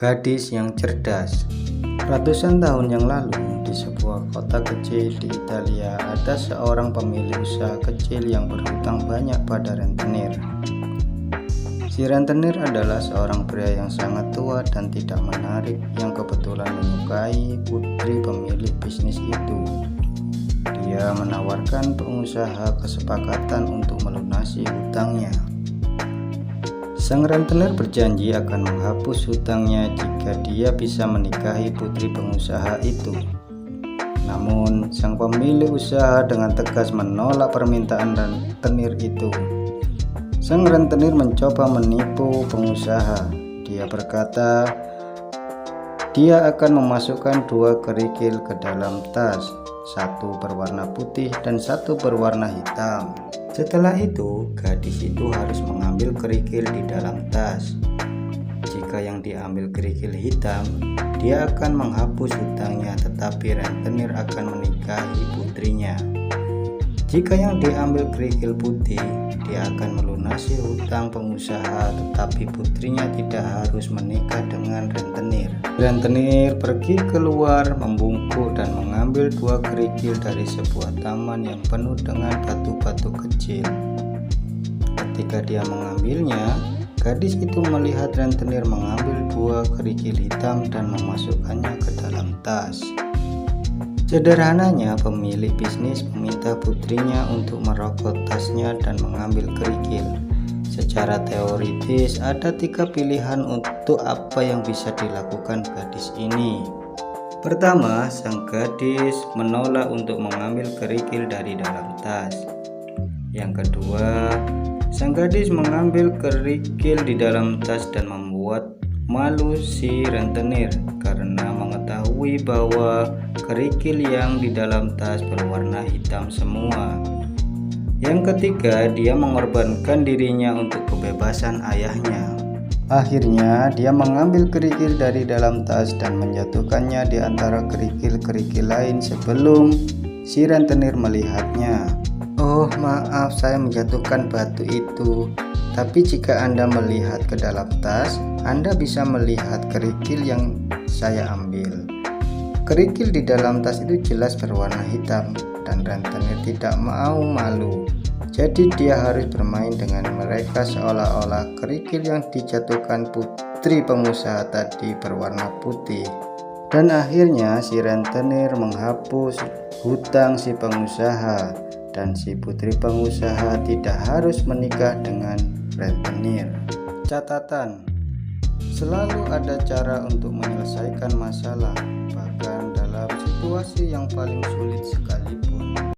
Gadis yang cerdas. Ratusan tahun yang lalu, di sebuah kota kecil di Italia, ada seorang pemilik usaha kecil yang berhutang banyak pada rentenir. Si rentenir adalah seorang pria yang sangat tua dan tidak menarik, yang kebetulan menyukai putri pemilik bisnis itu. Dia menawarkan pengusaha kesepakatan untuk melunasi hutangnya. Sang rentenir berjanji akan menghapus hutangnya jika dia bisa menikahi putri pengusaha itu. Namun, sang pemilik usaha dengan tegas menolak permintaan rentenir itu. Sang rentenir mencoba menipu pengusaha. Dia berkata, dia akan memasukkan 2 kerikil ke dalam tas, 1 berwarna putih dan 1 berwarna hitam. Setelah itu, gadis itu harus mengambil kerikil di dalam tas. Jika yang diambil kerikil hitam, dia akan menghapus hutangnya, tetapi rentenir akan menikahi putrinya. Jika yang diambil kerikil putih, dia akan melunasi hutang pengusaha, tetapi putrinya tidak harus menikah dengan rentenir. Rentenir pergi keluar, membungkuk dan mengambil 2 kerikil dari sebuah taman yang penuh dengan batu-batu kecil. Ketika dia mengambilnya, gadis itu melihat rentenir mengambil 2 kerikil hitam dan memasukkannya ke dalam tas. Sederhananya, pemilik bisnis meminta putrinya untuk merokok tasnya dan mengambil kerikil. Secara teoritis, ada 3 pilihan untuk apa yang bisa dilakukan gadis ini. Pertama, sang gadis menolak untuk mengambil kerikil dari dalam tas. Yang kedua, sang gadis mengambil kerikil di dalam tas dan membuat malu si rentenir karena mengetahui bahwa kerikil yang di dalam tas berwarna hitam semua. Yang ketiga, dia mengorbankan dirinya untuk kebebasan ayahnya. Akhirnya, dia mengambil kerikil dari dalam tas dan menjatuhkannya di antara kerikil-kerikil lain sebelum si rentenir melihatnya. "Oh, maaf, saya menjatuhkan batu itu. Tapi jika Anda melihat ke dalam tas, Anda bisa melihat kerikil yang saya ambil." Kerikil di dalam tas itu jelas berwarna hitam dan rentenir tidak mau malu. Jadi dia harus bermain dengan mereka seolah-olah kerikil yang dijatuhkan putri pengusaha tadi berwarna putih. Dan akhirnya si rentenir menghapus hutang si pengusaha dan si putri pengusaha tidak harus menikah dengan rentenir. Catatan: selalu ada cara untuk menyelesaikan masalah, bahkan dalam situasi yang paling sulit sekalipun.